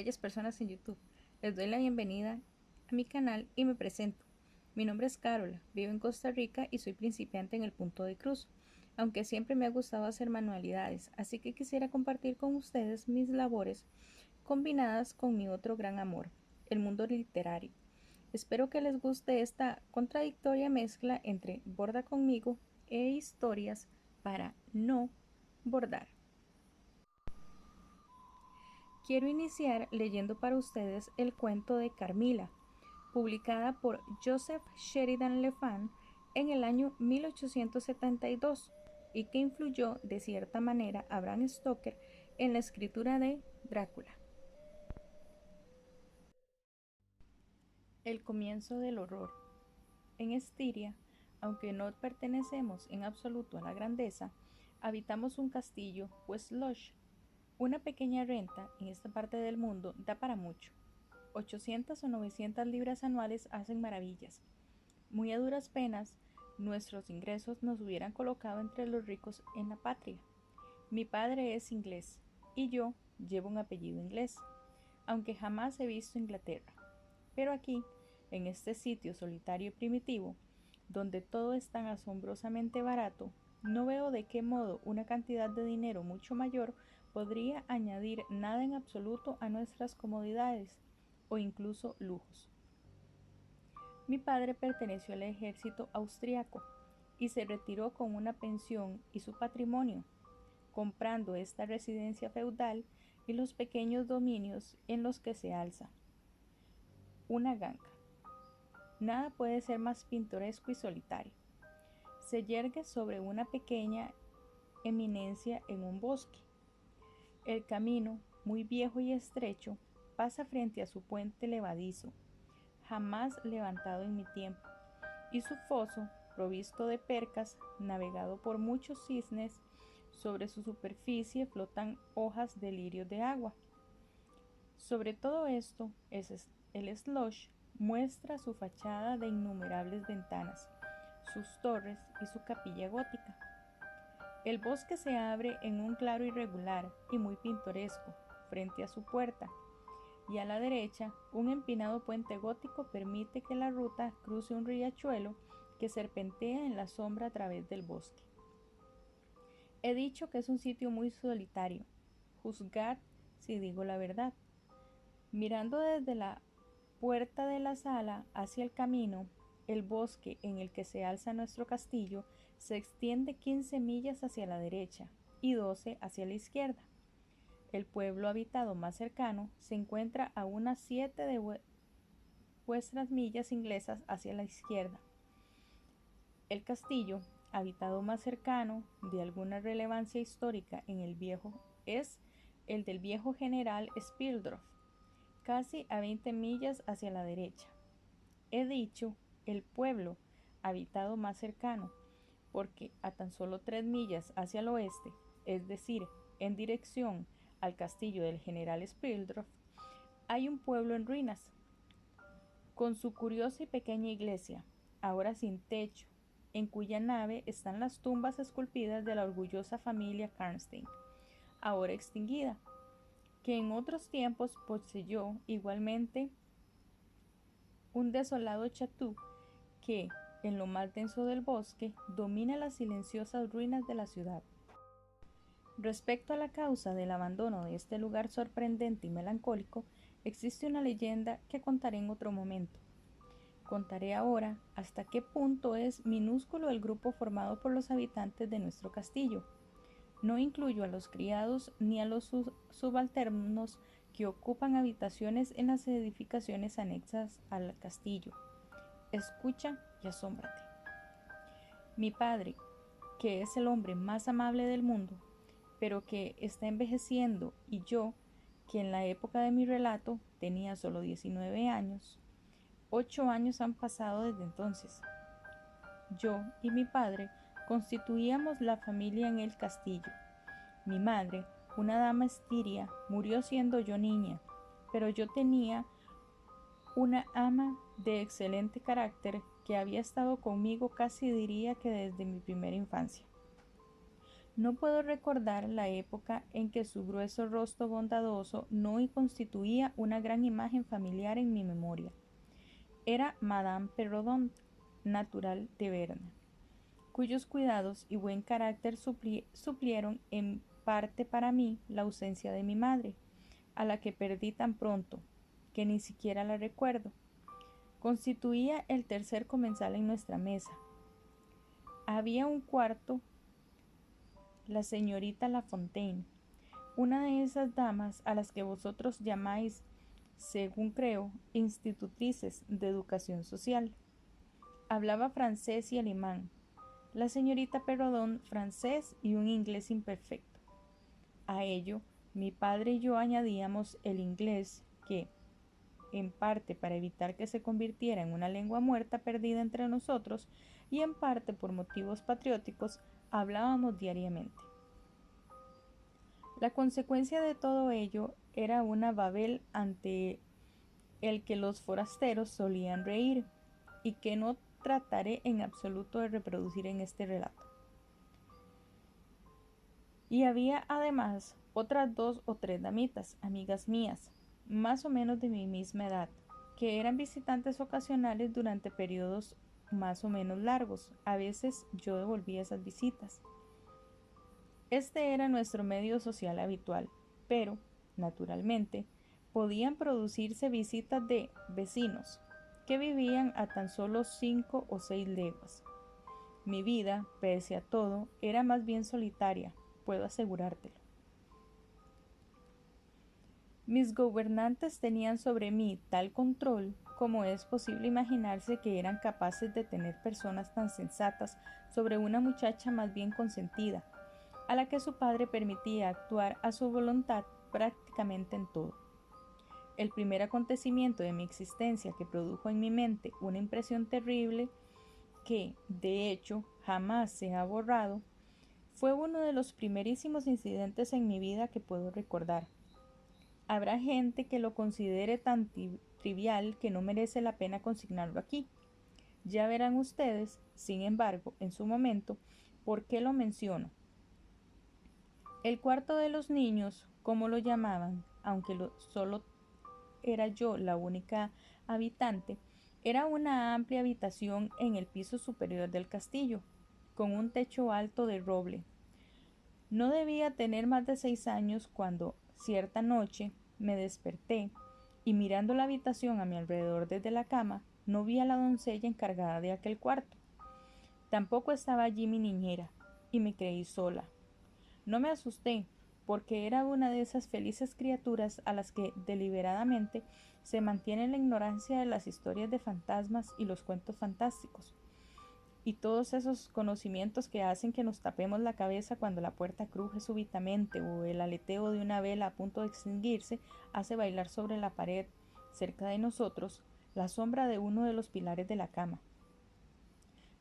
bellas personas en YouTube. Les doy la bienvenida a mi canal y me presento. Mi nombre es Carola, vivo en Costa Rica y soy principiante en el punto de cruz, aunque siempre me ha gustado hacer manualidades, así que quisiera compartir con ustedes mis labores combinadas con mi otro gran amor, el mundo literario. Espero que les guste esta contradictoria mezcla entre borda conmigo e historias para no bordar. Quiero iniciar leyendo para ustedes el cuento de Carmila, publicada por Joseph Sheridan Le Fanu en el año 1872 y que influyó de cierta manera a Bram Stoker en la escritura de Drácula. El comienzo del horror. En Estiria, aunque no pertenecemos en absoluto a la grandeza, habitamos un castillo, Westloch. Una pequeña renta en esta parte del mundo da para mucho. 800 o 900 libras anuales hacen maravillas. Muy a duras penas, nuestros ingresos nos hubieran colocado entre los ricos en la patria. Mi padre es inglés y yo llevo un apellido inglés, aunque jamás he visto Inglaterra. Pero aquí, en este sitio solitario y primitivo, donde todo es tan asombrosamente barato, no veo de qué modo una cantidad de dinero mucho mayor podría añadir nada en absoluto a nuestras comodidades o incluso lujos. Mi padre perteneció al ejército austriaco y se retiró con una pensión y su patrimonio, comprando esta residencia feudal y los pequeños dominios en los que se alza. Una ganga. Nada puede ser más pintoresco y solitario. Se yergue sobre una pequeña eminencia en un bosque. El camino, muy viejo y estrecho, pasa frente a su puente levadizo, jamás levantado en mi tiempo, y su foso, provisto de percas, navegado por muchos cisnes. Sobre su superficie flotan hojas de lirios de agua. Sobre todo esto, el Slush muestra su fachada de innumerables ventanas, sus torres y su capilla gótica. El bosque se abre en un claro irregular y muy pintoresco frente a su puerta, y a la derecha un empinado puente gótico permite que la ruta cruce un riachuelo que serpentea en la sombra a través del bosque. He dicho que es un sitio muy solitario. Juzgad si digo la verdad. Mirando desde la puerta de la sala hacia el camino, el bosque en el que se alza nuestro castillo se extiende 15 millas hacia la derecha y 12 hacia la izquierda. El pueblo habitado más cercano se encuentra a unas 7 de vuestras millas inglesas hacia la izquierda. El castillo, habitado más cercano, de alguna relevancia histórica en el viejo, es el del viejo general Spildorf, casi a 20 millas hacia la derecha. He dicho el pueblo habitado más cercano, porque a tan solo 3 millas hacia el oeste, es decir, en dirección al castillo del general Spildorf, hay un pueblo en ruinas, con su curiosa y pequeña iglesia, ahora sin techo, en cuya nave están las tumbas esculpidas de la orgullosa familia Karnstein, ahora extinguida, que en otros tiempos poseyó igualmente un desolado chatú que, en lo más denso del bosque, domina las silenciosas ruinas de la ciudad. Respecto a la causa del abandono de este lugar sorprendente y melancólico, existe una leyenda que contaré en otro momento. Contaré ahora hasta qué punto es minúsculo el grupo formado por los habitantes de nuestro castillo. No incluyo a los criados ni a los subalternos que ocupan habitaciones en las edificaciones anexas al castillo. Escucha y asómbrate. Mi padre, que es el hombre más amable del mundo, pero que está envejeciendo, y yo, que en la época de mi relato tenía solo 19 años, 8 años han pasado desde entonces. Yo y mi padre constituíamos la familia en el castillo. Mi madre, una dama estiria, murió siendo yo niña, pero yo tenía una ama de excelente carácter que había estado conmigo casi diría que desde mi primera infancia. No puedo recordar la época en que su grueso rostro bondadoso no constituía una gran imagen familiar en mi memoria. Era Madame Perrodon, natural de Berna, cuyos cuidados y buen carácter suplieron en parte para mí la ausencia de mi madre, a la que perdí tan pronto, que ni siquiera la recuerdo. Constituía el tercer comensal en nuestra mesa. Había un cuarto, la señorita Lafontaine, una de esas damas a las que vosotros llamáis, según creo, institutrices de educación social. Hablaba francés y alemán, la señorita Perrodon francés y un inglés imperfecto. A ello, mi padre y yo añadíamos el inglés que, en parte para evitar que se convirtiera en una lengua muerta perdida entre nosotros y en parte por motivos patrióticos, hablábamos diariamente. La consecuencia de todo ello era una Babel ante el que los forasteros solían reír y que no trataré en absoluto de reproducir en este relato. Y había además otras 2 o 3 damitas, amigas mías, más o menos de mi misma edad, que eran visitantes ocasionales durante periodos más o menos largos. A veces yo devolvía esas visitas. Este era nuestro medio social habitual, pero, naturalmente, podían producirse visitas de vecinos, que vivían a tan solo 5 o 6 leguas. Mi vida, pese a todo, era más bien solitaria, puedo asegurártelo. Mis gobernantes tenían sobre mí tal control como es posible imaginarse que eran capaces de tener personas tan sensatas sobre una muchacha más bien consentida, a la que su padre permitía actuar a su voluntad prácticamente en todo. El primer acontecimiento de mi existencia que produjo en mi mente una impresión terrible, que, de hecho, jamás se ha borrado, fue uno de los primerísimos incidentes en mi vida que puedo recordar. Habrá gente que lo considere tan trivial que no merece la pena consignarlo aquí. Ya verán ustedes, sin embargo, en su momento, por qué lo menciono. El cuarto de los niños, como lo llamaban, aunque solo era yo la única habitante, era una amplia habitación en el piso superior del castillo, con un techo alto de roble. No debía tener más de 6 años cuando, cierta noche, me desperté y mirando la habitación a mi alrededor desde la cama, no vi a la doncella encargada de aquel cuarto. Tampoco estaba allí mi niñera, y me creí sola. No me asusté, porque era una de esas felices criaturas a las que deliberadamente se mantiene la ignorancia de las historias de fantasmas y los cuentos fantásticos, y todos esos conocimientos que hacen que nos tapemos la cabeza cuando la puerta cruje súbitamente o el aleteo de una vela a punto de extinguirse hace bailar sobre la pared, cerca de nosotros, la sombra de uno de los pilares de la cama.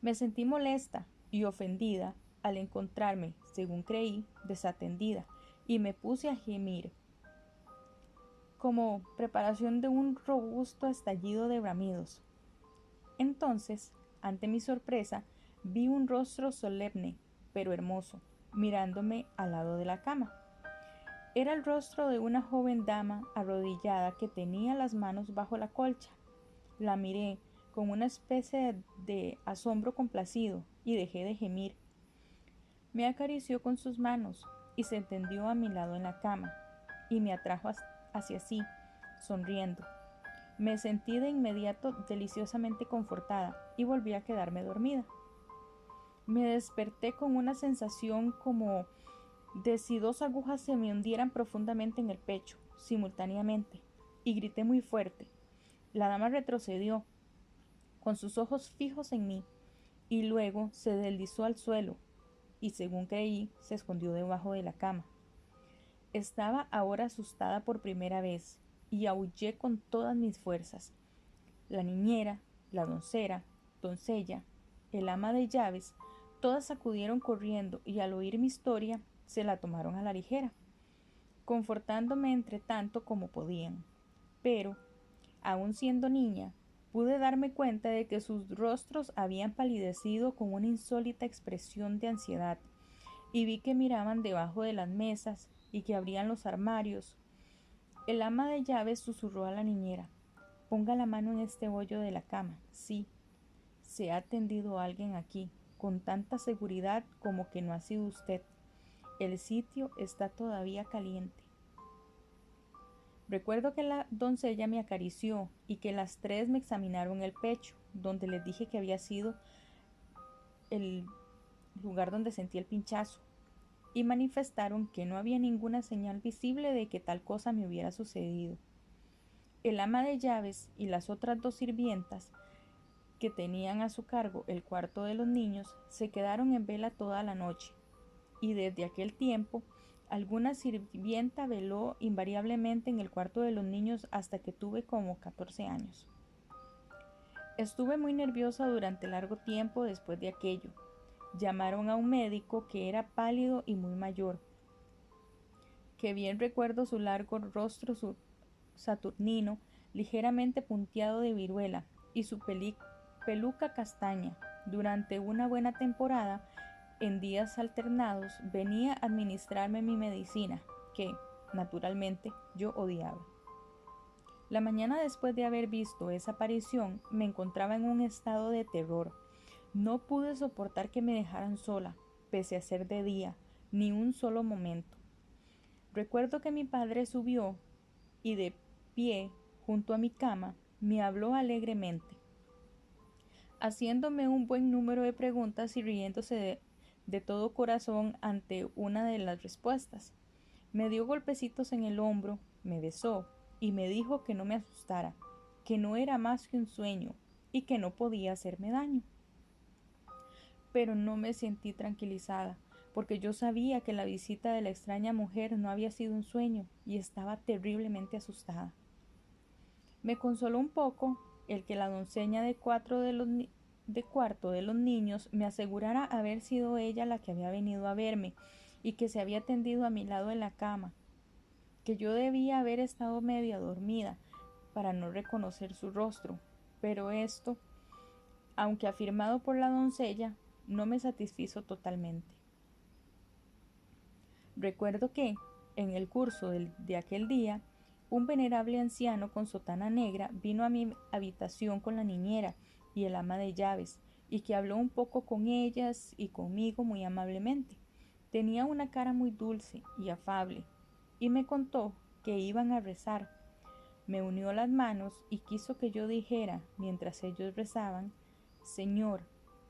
Me sentí molesta y ofendida al encontrarme, según creí, desatendida, y me puse a gemir, como preparación de un robusto estallido de bramidos. Entonces, ante mi sorpresa, vi un rostro solemne, pero hermoso, mirándome al lado de la cama. Era el rostro de una joven dama arrodillada que tenía las manos bajo la colcha. La miré con una especie de asombro complacido y dejé de gemir. Me acarició con sus manos y se tendió a mi lado en la cama y me atrajo hacia sí, sonriendo. Me sentí de inmediato deliciosamente confortada y volví a quedarme dormida. Me desperté con una sensación como de si 2 agujas se me hundieran profundamente en el pecho, simultáneamente, y grité muy fuerte. La dama retrocedió, con sus ojos fijos en mí, y luego se deslizó al suelo, y según creí, se escondió debajo de la cama. Estaba ahora asustada por primera vez, y aullé con todas mis fuerzas. La niñera, la doncella, el ama de llaves, todas acudieron corriendo y al oír mi historia se la tomaron a la ligera, confortándome entre tanto como podían. Pero, aun siendo niña, pude darme cuenta de que sus rostros habían palidecido con una insólita expresión de ansiedad, y vi que miraban debajo de las mesas y que abrían los armarios. El ama de llaves susurró a la niñera: «Ponga la mano en este hoyo de la cama. Sí, se ha tendido alguien aquí, con tanta seguridad como que no ha sido usted. El sitio está todavía caliente». Recuerdo que la doncella me acarició y que las tres me examinaron el pecho, donde les dije que había sido el lugar donde sentí el pinchazo, y manifestaron que no había ninguna señal visible de que tal cosa me hubiera sucedido. El ama de llaves y las otras dos sirvientas que tenían a su cargo el cuarto de los niños se quedaron en vela toda la noche, y desde aquel tiempo alguna sirvienta veló invariablemente en el cuarto de los niños hasta que tuve como 14 años. Estuve muy nerviosa durante largo tiempo después de aquello. Llamaron a un médico que era pálido y muy mayor, que bien recuerdo su largo rostro saturnino, ligeramente punteado de viruela, y su peluca castaña. Durante una buena temporada, en días alternados, venía a administrarme mi medicina, que, naturalmente, yo odiaba. La mañana después de haber visto esa aparición, me encontraba en un estado de terror. No pude soportar que me dejaran sola, pese a ser de día, ni un solo momento. Recuerdo que mi padre subió y, de pie junto a mi cama, me habló alegremente, haciéndome un buen número de preguntas y riéndose de todo corazón ante una de las respuestas. Me dio golpecitos en el hombro, me besó y me dijo que no me asustara, que no era más que un sueño y que no podía hacerme daño. Pero no me sentí tranquilizada, porque yo sabía que la visita de la extraña mujer no había sido un sueño y estaba terriblemente asustada. Me consoló un poco el que la doncella de cuarto de los niños me asegurara haber sido ella la que había venido a verme y que se había tendido a mi lado en la cama, que yo debía haber estado media dormida para no reconocer su rostro, pero esto, aunque afirmado por la doncella, no me satisfizo totalmente. Recuerdo que, en el curso de aquel día, un venerable anciano con sotana negra vino a mi habitación con la niñera y el ama de llaves, y que habló un poco con ellas y conmigo muy amablemente. Tenía una cara muy dulce y afable, y me contó que iban a rezar. Me unió las manos y quiso que yo dijera, mientras ellos rezaban: «Señor,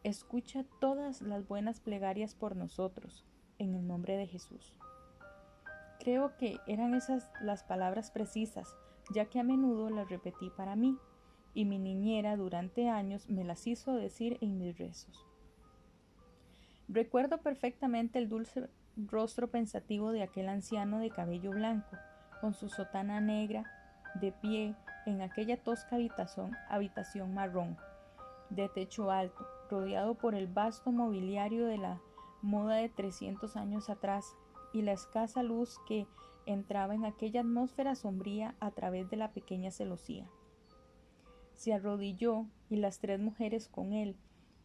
escucha todas las buenas plegarias por nosotros, en el nombre de Jesús». Creo que eran esas las palabras precisas, ya que a menudo las repetí para mí, y mi niñera durante años me las hizo decir en mis rezos. Recuerdo perfectamente el dulce rostro pensativo de aquel anciano de cabello blanco, con su sotana negra, de pie en aquella tosca habitación marrón, de techo alto, rodeado por el vasto mobiliario de la moda de 300 años atrás, y la escasa luz que entraba en aquella atmósfera sombría a través de la pequeña celosía. Se arrodilló, y las tres mujeres con él,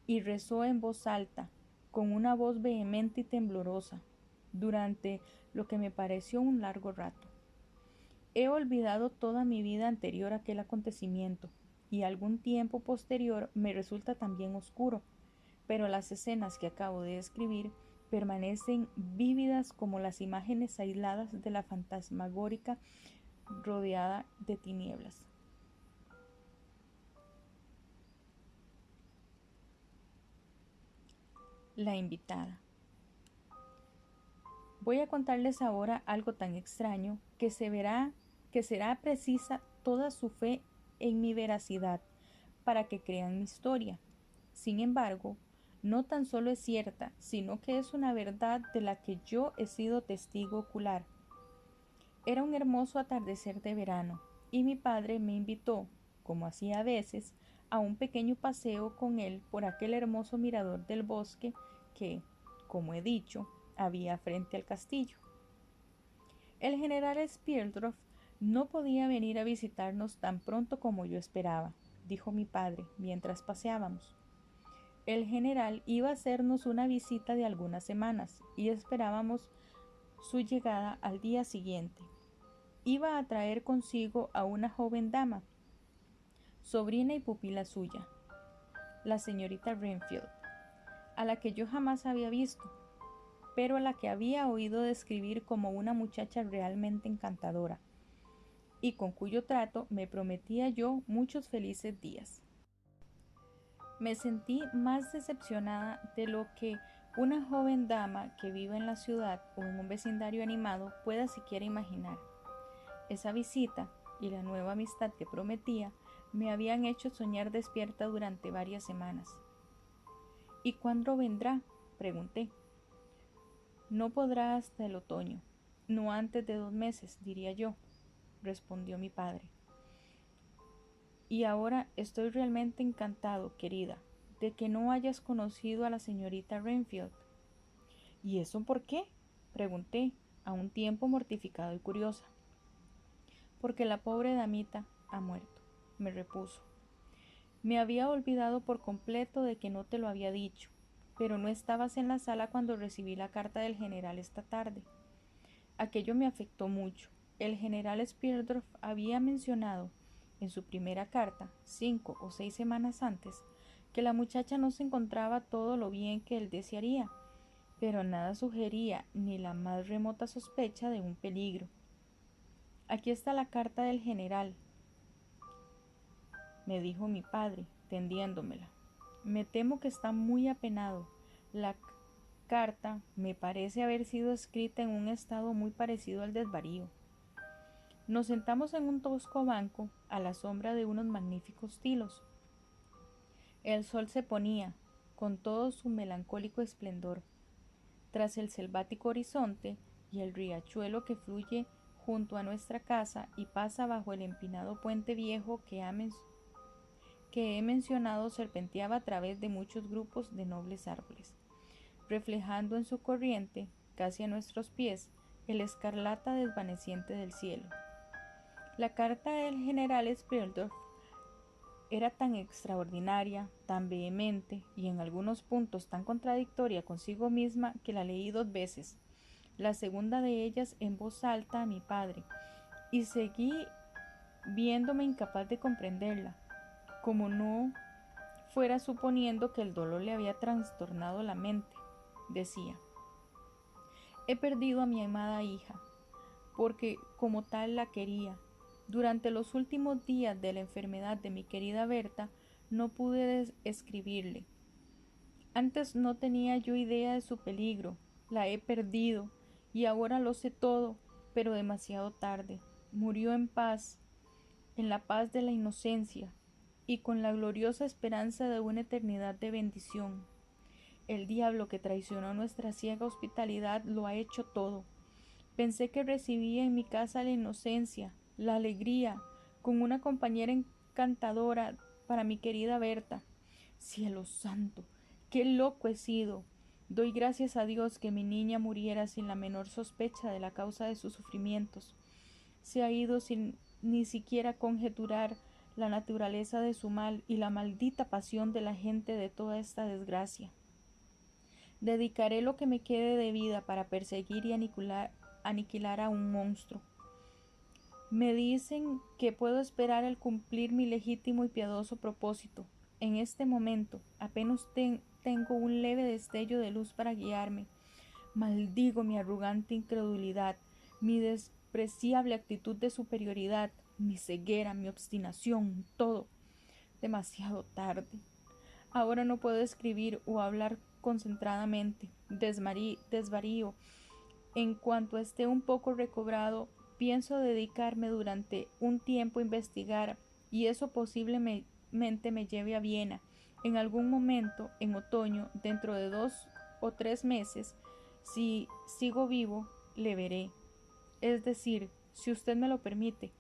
y rezó en voz alta, con una voz vehemente y temblorosa, durante lo que me pareció un largo rato. He olvidado toda mi vida anterior a aquel acontecimiento, y algún tiempo posterior me resulta también oscuro, pero las escenas que acabo de describir permanecen vívidas como las imágenes aisladas de la fantasmagórica rodeada de tinieblas. La invitada. Voy a contarles ahora algo tan extraño que será precisa toda su fe en mi veracidad para que crean mi historia. Sin embargo, no tan solo es cierta, sino que es una verdad de la que yo he sido testigo ocular. Era un hermoso atardecer de verano, y mi padre me invitó, como hacía a veces, a un pequeño paseo con él por aquel hermoso mirador del bosque que, como he dicho, había frente al castillo. El general Speldroff no podía venir a visitarnos tan pronto como yo esperaba, dijo mi padre mientras paseábamos. El general iba a hacernos una visita de algunas semanas y esperábamos su llegada al día siguiente. Iba a traer consigo a una joven dama, sobrina y pupila suya, la señorita Renfield, a la que yo jamás había visto, pero a la que había oído describir como una muchacha realmente encantadora, y con cuyo trato me prometía yo muchos felices días. Me sentí más decepcionada de lo que una joven dama que vive en la ciudad o en un vecindario animado pueda siquiera imaginar. Esa visita y la nueva amistad que prometía me habían hecho soñar despierta durante varias semanas. ¿Y cuándo vendrá?, pregunté. No podrá hasta el otoño, no antes de 2 meses, diría yo, respondió mi padre. Y ahora estoy realmente encantado, querida, de que no hayas conocido a la señorita Renfield. ¿Y eso por qué?, pregunté, a un tiempo mortificado y curiosa. Porque la pobre damita ha muerto, me repuso. Me había olvidado por completo de que no te lo había dicho, pero no estabas en la sala cuando recibí la carta del general esta tarde. Aquello me afectó mucho. El general Spierdorf había mencionado en su primera carta, 5 o 6 semanas antes, que la muchacha no se encontraba todo lo bien que él desearía, pero nada sugería ni la más remota sospecha de un peligro. Aquí está la carta del general, me dijo mi padre, tendiéndomela. Me temo que está muy apenado. La carta me parece haber sido escrita en un estado muy parecido al desvarío. Nos sentamos en un tosco banco a la sombra de unos magníficos tilos. El sol se ponía, con todo su melancólico esplendor, tras el selvático horizonte y el riachuelo que fluye junto a nuestra casa y pasa bajo el empinado puente viejo que he mencionado serpenteaba a través de muchos grupos de nobles árboles, reflejando en su corriente, casi a nuestros pies, el escarlata desvaneciente del cielo. La carta del general Spierdorf era tan extraordinaria, tan vehemente y en algunos puntos tan contradictoria consigo misma que la leí 2 veces, la segunda de ellas en voz alta a mi padre, y seguí viéndome incapaz de comprenderla, como no fuera suponiendo que el dolor le había trastornado la mente. Decía: he perdido a mi amada hija, porque como tal la quería. Durante los últimos días de la enfermedad de mi querida Berta, no pude escribirle. Antes no tenía yo idea de su peligro. La he perdido, y ahora lo sé todo, pero demasiado tarde. Murió en paz, en la paz de la inocencia, y con la gloriosa esperanza de una eternidad de bendición. El diablo que traicionó nuestra ciega hospitalidad lo ha hecho todo. Pensé que recibía en mi casa la inocencia, la alegría, con una compañera encantadora para mi querida Berta. Cielo santo, qué loco he sido. Doy gracias a Dios que mi niña muriera sin la menor sospecha de la causa de sus sufrimientos. Se ha ido sin ni siquiera conjeturar la naturaleza de su mal y la maldita pasión de la gente de toda esta desgracia. Dedicaré lo que me quede de vida para perseguir y aniquilar a un monstruo. Me dicen que puedo esperar el cumplir mi legítimo y piadoso propósito. En este momento apenas tengo un leve destello de luz para guiarme. Maldigo mi arrogante incredulidad, mi despreciable actitud de superioridad, mi ceguera, mi obstinación, todo. Demasiado tarde. Ahora no puedo escribir o hablar concentradamente. Desvarío. En cuanto esté un poco recobrado, pienso dedicarme durante un tiempo a investigar, y eso posiblemente me lleve a Viena. En algún momento, en otoño, dentro de 2 o 3 meses, si sigo vivo, le veré. Es decir, si usted me lo permite.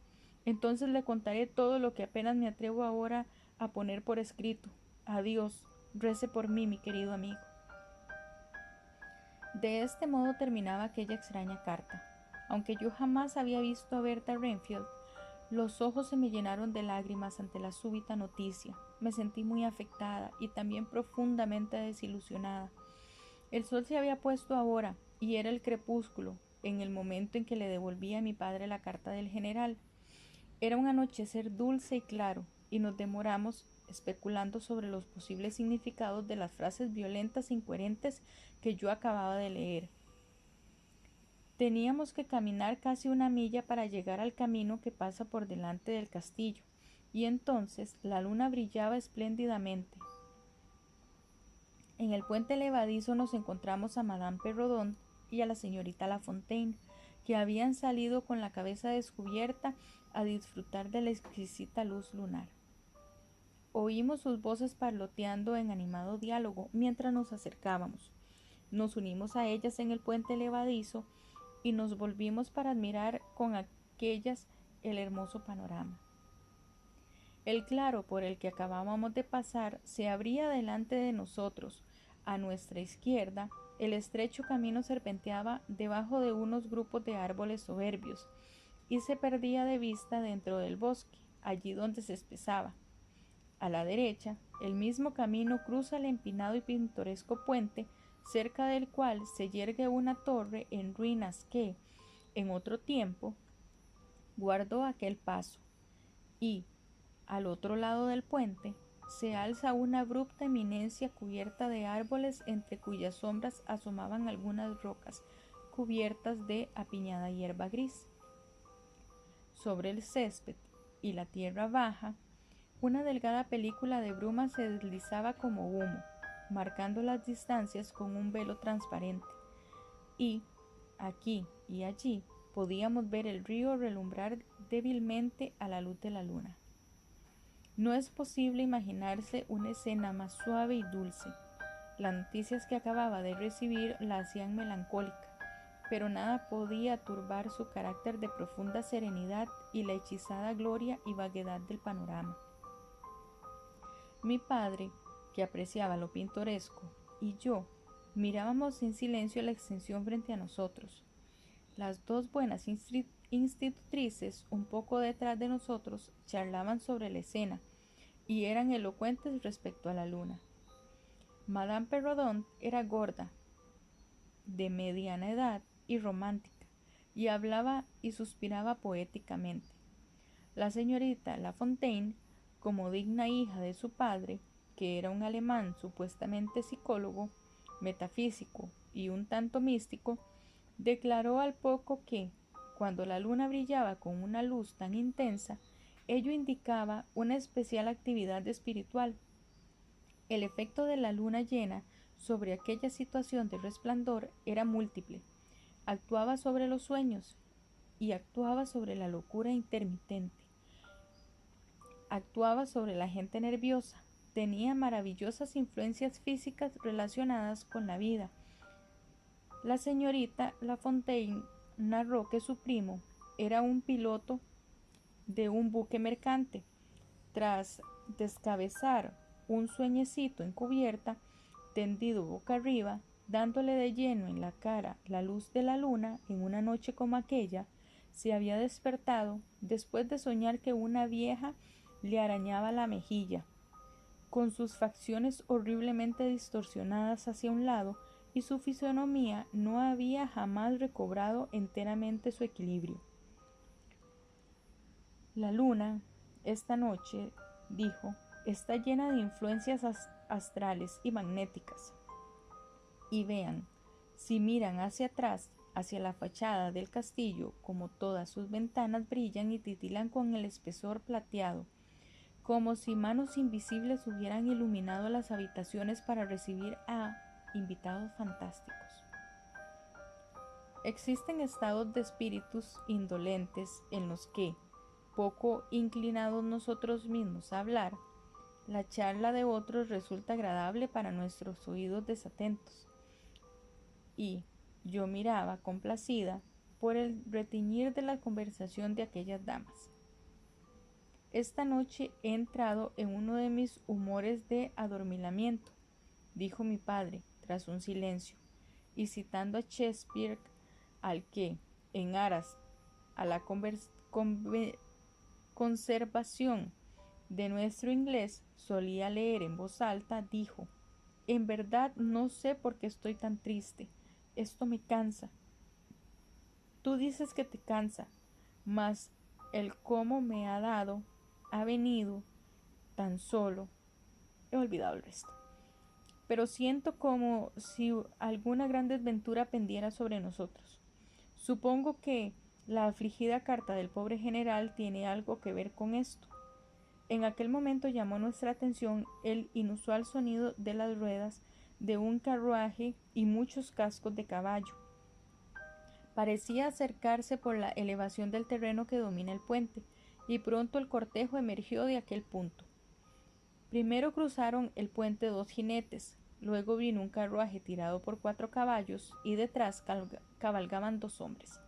Entonces le contaré todo lo que apenas me atrevo ahora a poner por escrito. Adiós. Rece por mí, mi querido amigo. De este modo terminaba aquella extraña carta. Aunque yo jamás había visto a Berta Renfield, Los ojos se me llenaron de lágrimas ante la súbita noticia. Me sentí muy afectada y también profundamente desilusionada. El sol se había puesto ahora y era el crepúsculo, en el momento en que le devolví a mi padre la carta del general. Era un anochecer dulce y claro, y nos demoramos especulando sobre los posibles significados de las frases violentas e incoherentes que yo acababa de leer. Teníamos que caminar casi una milla para llegar al camino que pasa por delante del castillo, y entonces la luna brillaba espléndidamente. En el puente levadizo nos encontramos a Madame Perrodon y a la señorita La Fontaine, que habían salido con la cabeza descubierta a disfrutar de la exquisita luz lunar. Oímos sus voces parloteando en animado diálogo mientras nos acercábamos. Nos unimos a ellas en el puente levadizo y nos volvimos para admirar con aquellas el hermoso panorama. El claro por el que acabábamos de pasar se abría delante de nosotros. A nuestra izquierda, el estrecho camino serpenteaba debajo de unos grupos de árboles soberbios y se perdía de vista dentro del bosque, allí donde se espesaba. A la derecha, el mismo camino cruza el empinado y pintoresco puente, cerca del cual se yergue una torre en ruinas que, en otro tiempo, guardó aquel paso, y, al otro lado del puente, se alza una abrupta eminencia cubierta de árboles entre cuyas sombras asomaban algunas rocas cubiertas de apiñada hierba gris. Sobre el césped y la tierra baja, una delgada película de bruma se deslizaba como humo, marcando las distancias con un velo transparente, y, aquí y allí, podíamos ver el río relumbrar débilmente a la luz de la luna. No es posible imaginarse una escena más suave y dulce. Las noticias que acababa de recibir la hacían melancólica, pero nada podía turbar su carácter de profunda serenidad y la hechizada gloria y vaguedad del panorama. Mi padre, que apreciaba lo pintoresco, y yo mirábamos en silencio la extensión frente a nosotros. Las dos buenas institutrices, un poco detrás de nosotros, charlaban sobre la escena y eran elocuentes respecto a la luna. Madame Perrodon era gorda, de mediana edad y romántica, y hablaba y suspiraba poéticamente. La señorita La Fontaine, como digna hija de su padre, que era un alemán supuestamente psicólogo, metafísico y un tanto místico, declaró al poco que, cuando la luna brillaba con una luz tan intensa, ello indicaba una especial actividad espiritual. El efecto de la luna llena sobre aquella situación de resplandor era múltiple. Actuaba sobre los sueños y actuaba sobre la locura intermitente. Actuaba sobre la gente nerviosa. Tenía maravillosas influencias físicas relacionadas con la vida. La señorita La Fontaine narró que su primo era un piloto de un buque mercante. Tras descabezar un sueñecito en cubierta, tendido boca arriba, dándole de lleno en la cara la luz de la luna en una noche como aquella, se había despertado después de soñar que una vieja le arañaba la mejilla, con sus facciones horriblemente distorsionadas hacia un lado, y su fisonomía no había jamás recobrado enteramente su equilibrio. La luna, esta noche, dijo, está llena de influencias astrales y magnéticas. Y vean, si miran hacia atrás, hacia la fachada del castillo, como todas sus ventanas brillan y titilan con el espesor plateado, como si manos invisibles hubieran iluminado las habitaciones para recibir a invitados fantásticos. Existen estados de espíritus indolentes en los que, poco inclinados nosotros mismos a hablar, la charla de otros resulta agradable para nuestros oídos desatentos. Y yo miraba complacida por el retiñir de la conversación de aquellas damas. Esta noche he entrado en uno de mis humores de adormilamiento, dijo mi padre, tras un silencio, y citando a Shakespeare, al que, en aras a la conservación de nuestro inglés solía leer en voz alta, dijo: en verdad no sé por qué estoy tan triste. Esto me cansa. Tú dices que te cansa, mas el cómo me ha dado, ha venido tan solo. He olvidado el resto. Pero siento como si alguna gran desventura pendiera sobre nosotros. Supongo que la afligida carta del pobre general tiene algo que ver con esto. En aquel momento llamó nuestra atención el inusual sonido de las ruedas de un carruaje y muchos cascos de caballo. Parecía acercarse por la elevación del terreno que domina el puente, y pronto el cortejo emergió de aquel punto. Primero cruzaron el puente 2 jinetes, luego vino un carruaje tirado por 4 caballos y detrás cabalgaban 2 hombres.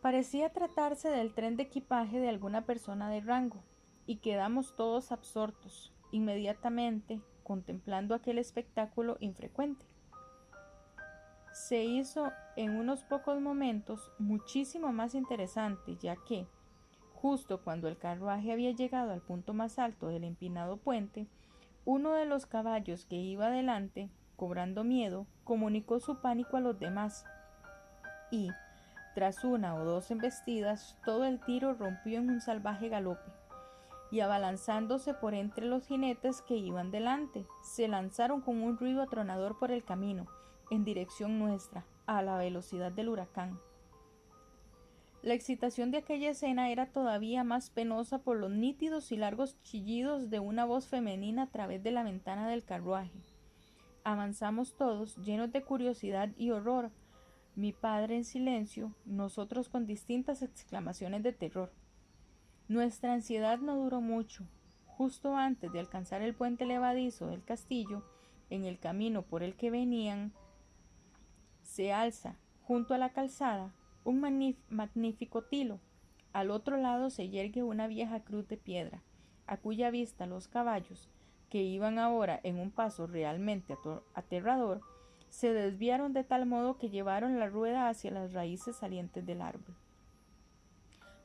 Parecía tratarse del tren de equipaje de alguna persona de rango, y quedamos todos absortos, inmediatamente, contemplando aquel espectáculo infrecuente. Se hizo en unos pocos momentos muchísimo más interesante, ya que, justo cuando el carruaje había llegado al punto más alto del empinado puente, uno de los caballos que iba delante, cobrando miedo, comunicó su pánico a los demás, y, tras una o dos embestidas, todo el tiro rompió en un salvaje galope, y abalanzándose por entre los jinetes que iban delante, se lanzaron con un ruido atronador por el camino, en dirección nuestra, a la velocidad del huracán. La excitación de aquella escena era todavía más penosa por los nítidos y largos chillidos de una voz femenina a través de la ventana del carruaje. Avanzamos todos, llenos de curiosidad y horror, mi padre en silencio, nosotros con distintas exclamaciones de terror. Nuestra ansiedad no duró mucho. Justo antes de alcanzar el puente levadizo del castillo, en el camino por el que venían, se alza, junto a la calzada, un magnífico tilo. Al otro lado se yergue una vieja cruz de piedra, a cuya vista los caballos, que iban ahora en un paso realmente aterrador, se desviaron de tal modo que llevaron la rueda hacia las raíces salientes del árbol.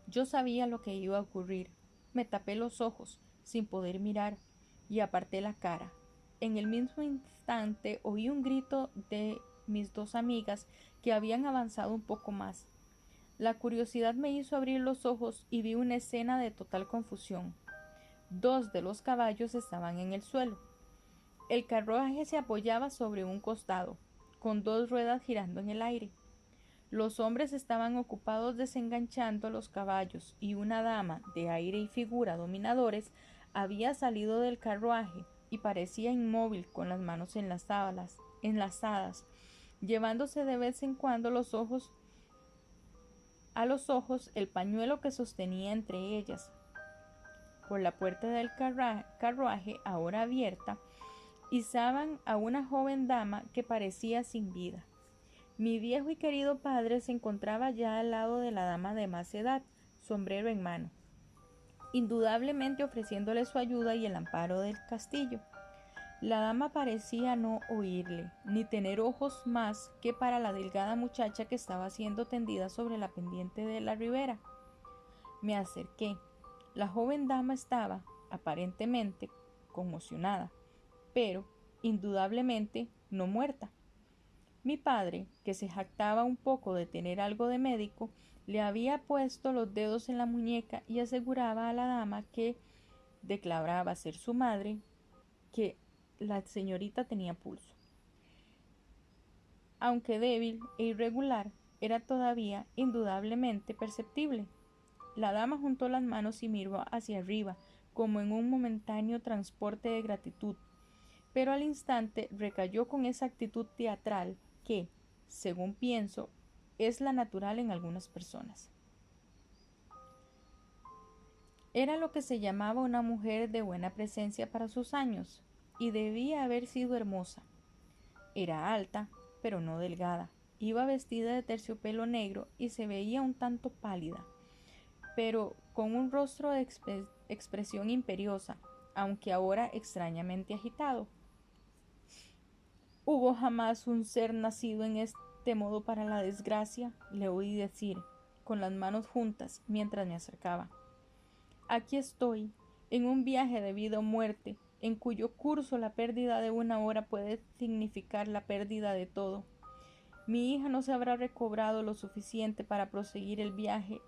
Yo sabía lo que iba a ocurrir. Me tapé los ojos, sin poder mirar, y aparté la cara. En el mismo instante oí un grito de mis 2 amigas que habían avanzado un poco más. La curiosidad me hizo abrir los ojos y vi una escena de total confusión. 2 de los caballos estaban en el suelo. El carruaje se apoyaba sobre un costado, con 2 ruedas girando en el aire. Los hombres estaban ocupados desenganchando los caballos, y una dama, de aire y figura dominadores, había salido del carruaje y parecía inmóvil con las manos enlazadas, llevándose de vez en cuando a los ojos el pañuelo que sostenía entre ellas. Por la puerta del carruaje, ahora abierta, izaban a una joven dama que parecía sin vida. Mi viejo y querido padre se encontraba ya al lado de la dama de más edad, sombrero en mano, indudablemente ofreciéndole su ayuda y el amparo del castillo. La dama parecía no oírle, ni tener ojos más que para la delgada muchacha que estaba siendo tendida sobre la pendiente de la ribera. Me acerqué. La joven dama estaba, aparentemente, conmocionada, pero, indudablemente, no muerta. Mi padre, que se jactaba un poco de tener algo de médico, le había puesto los dedos en la muñeca y aseguraba a la dama que declaraba ser su madre, que la señorita tenía pulso. Aunque débil e irregular, era todavía indudablemente perceptible. La dama juntó las manos y miró hacia arriba, como en un momentáneo transporte de gratitud, pero al instante recayó con esa actitud teatral que, según pienso, es la natural en algunas personas. Era lo que se llamaba una mujer de buena presencia para sus años, y debía haber sido hermosa. Era alta, pero no delgada. Iba vestida de terciopelo negro y se veía un tanto pálida, pero con un rostro de expresión imperiosa, aunque ahora extrañamente agitado. ¿Hubo jamás un ser nacido en este modo para la desgracia?, le oí decir. con las manos juntas mientras me acercaba. Aquí estoy, en un viaje de vida o muerte, en cuyo curso la pérdida de una hora puede significar la pérdida de todo. Mi hija no se habrá recobrado lo suficiente para proseguir el viaje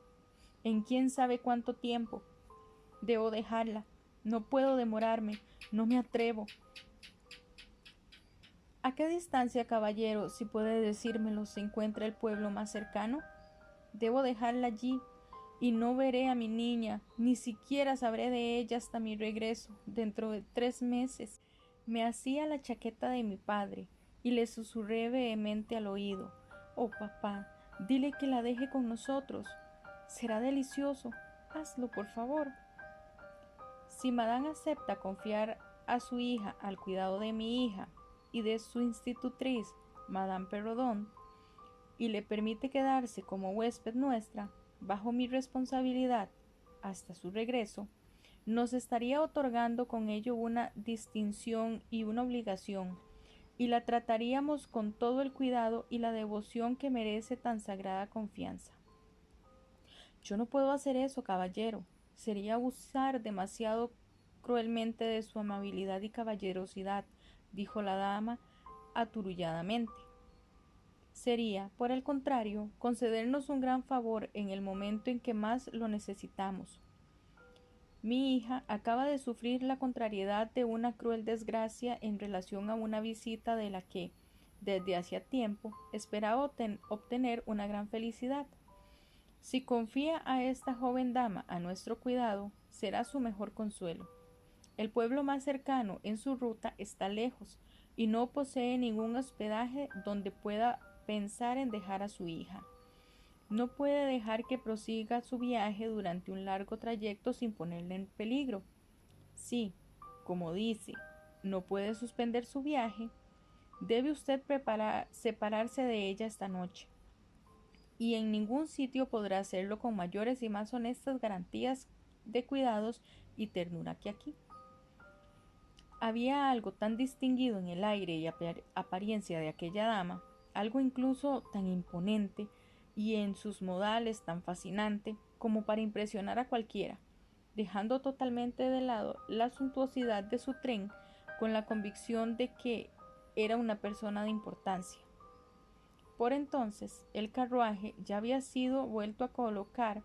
en quién sabe cuánto tiempo. Debo dejarla. No puedo demorarme. No me atrevo. ¿A qué distancia, caballero, si puede decírmelo, se encuentra el pueblo más cercano? Debo dejarla allí, y no veré a mi niña, ni siquiera sabré de ella hasta mi regreso, dentro de 3 meses. Me hacía la chaqueta de mi padre, y le susurré vehemente al oído: «Oh, papá, dile que la deje con nosotros. Será delicioso. Hazlo, por favor». Si Madame acepta confiar a su hija al cuidado de mi hija y de su institutriz, Madame Perrodon, y le permite quedarse como huésped nuestra, bajo mi responsabilidad, hasta su regreso, nos estaría otorgando con ello una distinción y una obligación, y la trataríamos con todo el cuidado y la devoción que merece tan sagrada confianza. Yo no puedo hacer eso, caballero. Sería abusar demasiado cruelmente de su amabilidad y caballerosidad, dijo la dama aturulladamente. Sería, por el contrario, concedernos un gran favor en el momento en que más lo necesitamos. Mi hija acaba de sufrir la contrariedad de una cruel desgracia en relación a una visita de la que, desde hacía tiempo, esperaba obtener una gran felicidad. Si confía a esta joven dama a nuestro cuidado, será su mejor consuelo. El pueblo más cercano en su ruta está lejos y no posee ningún hospedaje donde pueda pensar en dejar a su hija. No puede dejar que prosiga su viaje durante un largo trayecto sin ponerla en peligro. Si, como dice, no puede suspender su viaje, debe usted separarse de ella esta noche, y en ningún sitio podrá hacerlo con mayores y más honestas garantías de cuidados y ternura que aquí. Había algo tan distinguido en el aire y apariencia de aquella dama, algo incluso tan imponente, y en sus modales tan fascinante, como para impresionar a cualquiera, dejando totalmente de lado la suntuosidad de su tren con la convicción de que era una persona de importancia. Por entonces, el carruaje ya había sido vuelto a colocar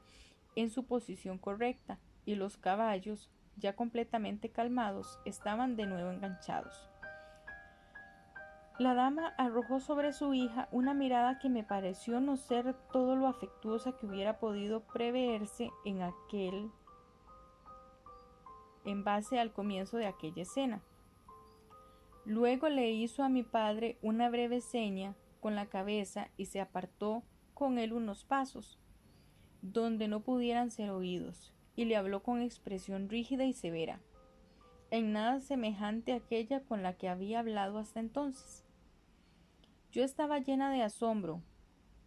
en su posición correcta, y los caballos, ya completamente calmados, estaban de nuevo enganchados. La dama arrojó sobre su hija una mirada que me pareció no ser todo lo afectuosa que hubiera podido preverse en base al comienzo de aquella escena. Luego le hizo a mi padre una breve seña con la cabeza y se apartó con él unos pasos, donde no pudieran ser oídos, y le habló con expresión rígida y severa, en nada semejante a aquella con la que había hablado hasta entonces. Yo estaba llena de asombro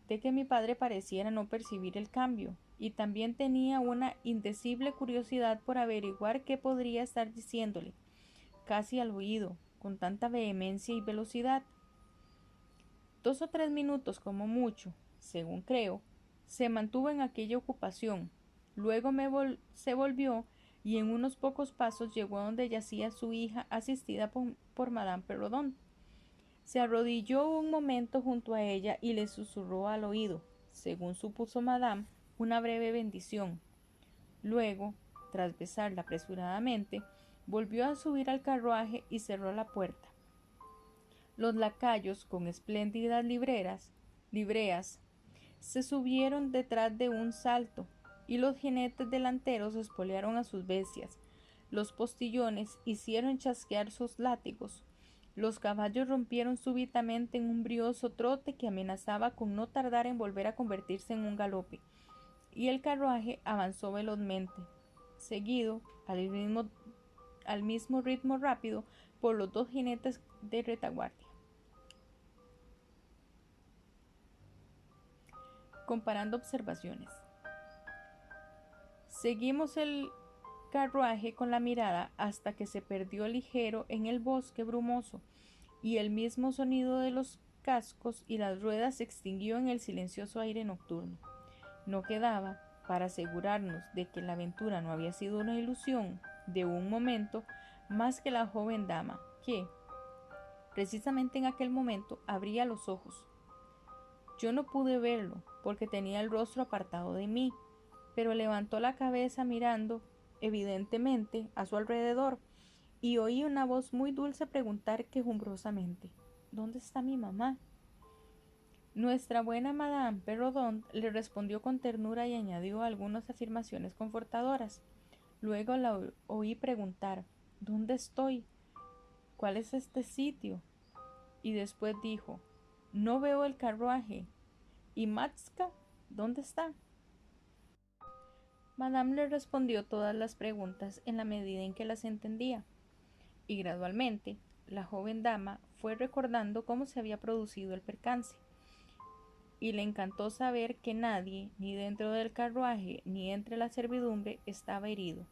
de que mi padre pareciera no percibir el cambio, y también tenía una indecible curiosidad por averiguar qué podría estar diciéndole, casi al oído, con tanta vehemencia y velocidad. 2 o 3 minutos como mucho, según creo, se mantuvo en aquella ocupación. Luego se volvió y en unos pocos pasos llegó a donde yacía su hija, asistida por Madame Perrodon. Se arrodilló un momento junto a ella y le susurró al oído, según supuso Madame, una breve bendición. Luego, tras besarla apresuradamente, volvió a subir al carruaje y cerró la puerta. Los lacayos, con espléndidas libreas, se subieron detrás de un salto, y los jinetes delanteros espolearon a sus bestias. Los postillones hicieron chasquear sus látigos. Los caballos rompieron súbitamente en un brioso trote que amenazaba con no tardar en volver a convertirse en un galope, y el carruaje avanzó velozmente, seguido al mismo ritmo rápido por los 2 jinetes de retaguardia. Comparando observaciones. Seguimos el carruaje con la mirada hasta que se perdió ligero en el bosque brumoso, y el mismo sonido de los cascos y las ruedas se extinguió en el silencioso aire nocturno. No quedaba, para asegurarnos de que la aventura no había sido una ilusión de un momento, más que la joven dama, que, precisamente en aquel momento, abría los ojos. Yo no pude verlo, porque tenía el rostro apartado de mí, pero levantó la cabeza mirando, evidentemente, a su alrededor, y oí una voz muy dulce preguntar quejumbrosamente: ¿Dónde está mi mamá? Nuestra buena Madame Perrodon le respondió con ternura y añadió algunas afirmaciones confortadoras. Luego la oí preguntar: ¿Dónde estoy? ¿Cuál es este sitio? Y después dijo: No veo el carruaje. ¿Y Matska? ¿Dónde está? Madame le respondió todas las preguntas en la medida en que las entendía, y gradualmente la joven dama fue recordando cómo se había producido el percance, y le encantó saber que nadie, ni dentro del carruaje ni entre la servidumbre, estaba herido,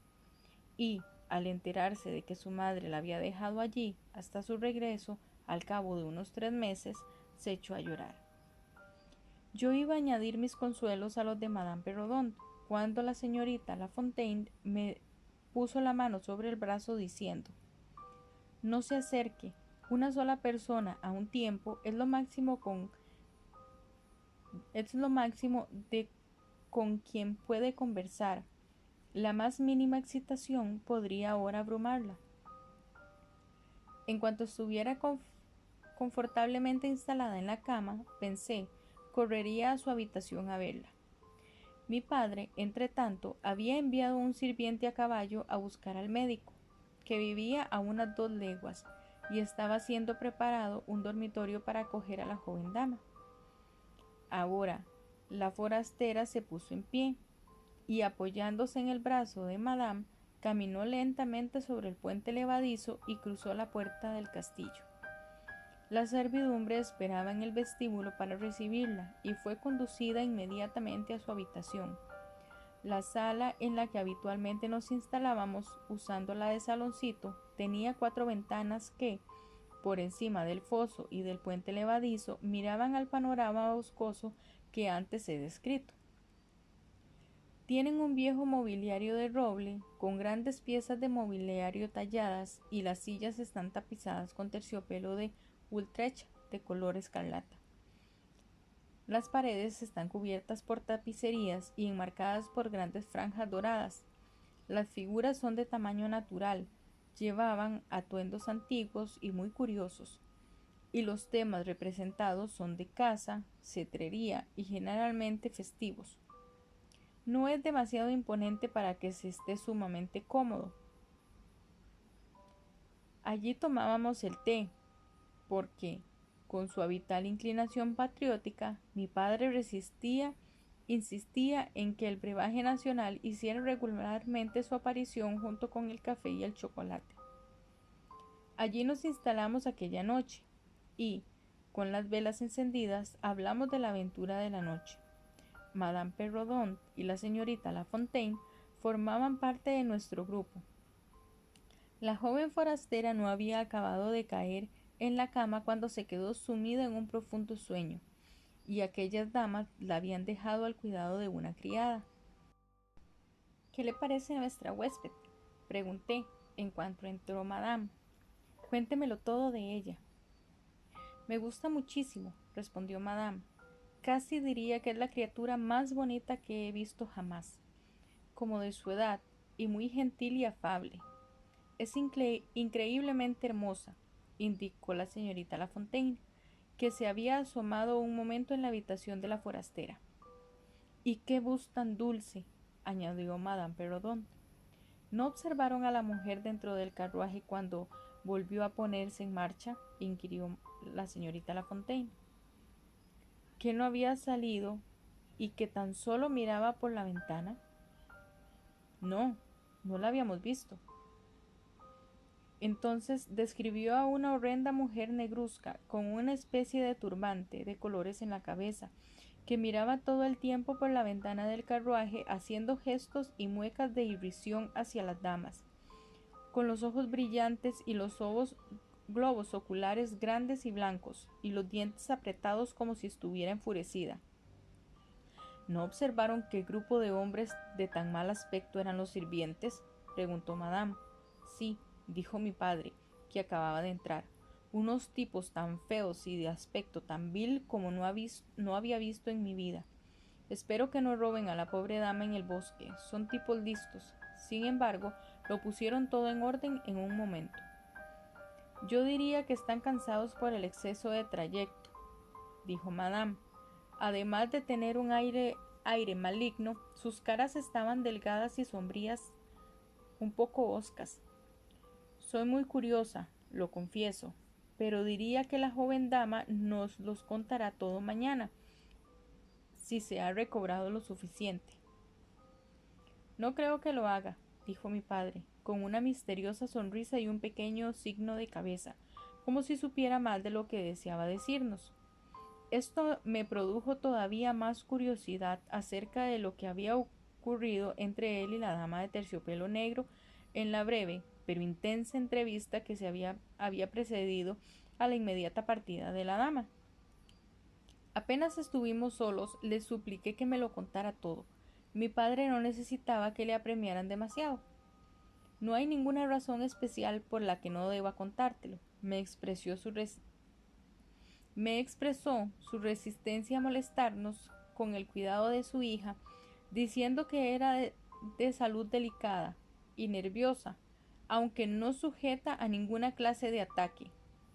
y, al enterarse de que su madre la había dejado allí hasta su regreso, al cabo de unos 3 meses, se echó a llorar. Yo iba a añadir mis consuelos a los de Madame Perrodon, cuando la señorita La Fontaine me puso la mano sobre el brazo diciendo: No se acerque, una sola persona a un tiempo es lo máximo de con quien puede conversar. La más mínima excitación podría ahora abrumarla. En cuanto estuviera confortablemente instalada en la cama, pensé, correría a su habitación a verla. Mi padre, entre tanto, había enviado un sirviente a caballo a buscar al médico, que vivía a unas 2 leguas, y estaba siendo preparado un dormitorio para acoger a la joven dama. Ahora, la forastera se puso en pie, y apoyándose en el brazo de Madame, caminó lentamente sobre el puente levadizo y cruzó la puerta del castillo. La servidumbre esperaba en el vestíbulo para recibirla y fue conducida inmediatamente a su habitación. La sala en la que habitualmente nos instalábamos, usándola de saloncito, tenía 4 ventanas que, por encima del foso y del puente levadizo, miraban al panorama boscoso que antes he descrito. Tienen un viejo mobiliario de roble, con grandes piezas de mobiliario talladas, y las sillas están tapizadas con terciopelo de Utrecht de color escarlata. Las paredes están cubiertas por tapicerías y enmarcadas por grandes franjas doradas. Las figuras son de tamaño natural, llevaban atuendos antiguos y muy curiosos, y los temas representados son de caza, cetrería y generalmente festivos. No es demasiado imponente para que se esté sumamente cómodo. Allí tomábamos el té, porque, con su habitual inclinación patriótica, mi padre insistía en que el brebaje nacional hiciera regularmente su aparición junto con el café y el chocolate. Allí nos instalamos aquella noche y, con las velas encendidas, hablamos de la aventura de la noche. Madame Perrodon y la señorita La Fontaine formaban parte de nuestro grupo. La joven forastera no había acabado de caer en la cama cuando se quedó sumida en un profundo sueño, y aquellas damas la habían dejado al cuidado de una criada. ¿Qué le parece a nuestra huésped?, pregunté en cuanto entró Madame. Cuéntemelo todo de ella. Me gusta muchísimo, respondió Madame. Casi diría que es la criatura más bonita que he visto jamás, como de su edad, y muy gentil y afable. Es increíblemente hermosa, indicó la señorita La Fontaine, que se había asomado un momento en la habitación de la forastera. —Y qué voz tan dulce —añadió Madame Perrodon—. ¿No observaron a la mujer dentro del carruaje cuando volvió a ponerse en marcha? —inquirió la señorita La Fontaine—. ¿Que no había salido y que tan solo miraba por la ventana? No, no la habíamos visto. Entonces describió a una horrenda mujer negruzca con una especie de turbante de colores en la cabeza, que miraba todo el tiempo por la ventana del carruaje haciendo gestos y muecas de irrisión hacia las damas, con los ojos brillantes y los globos oculares grandes y blancos, y los dientes apretados como si estuviera enfurecida. ¿No observaron qué grupo de hombres de tan mal aspecto eran los sirvientes? Preguntó Madame. Sí, dijo mi padre, que acababa de entrar. Unos tipos tan feos y de aspecto tan vil como no había visto en mi vida. Espero que no roben a la pobre dama en el bosque. Son tipos listos. Sin embargo, lo pusieron todo en orden en un momento. Yo diría que están cansados por el exceso de trayecto, dijo Madame. Además de tener un aire maligno, sus caras estaban delgadas y sombrías, un poco hoscas. Soy muy curiosa, lo confieso, pero diría que la joven dama nos los contará todo mañana, si se ha recobrado lo suficiente. No creo que lo haga, dijo mi padre, con una misteriosa sonrisa y un pequeño signo de cabeza, como si supiera más de lo que deseaba decirnos. Esto me produjo todavía más curiosidad acerca de lo que había ocurrido entre él y la dama de terciopelo negro en la breve pero intensa entrevista que había precedido a la inmediata partida de la dama. Apenas estuvimos solos, le supliqué que me lo contara todo. Mi padre no necesitaba que le apremiaran demasiado. No hay ninguna razón especial por la que no deba contártelo, me expresó su resistencia a molestarnos con el cuidado de su hija, diciendo que era de salud delicada y nerviosa, aunque no sujeta a ninguna clase de ataque.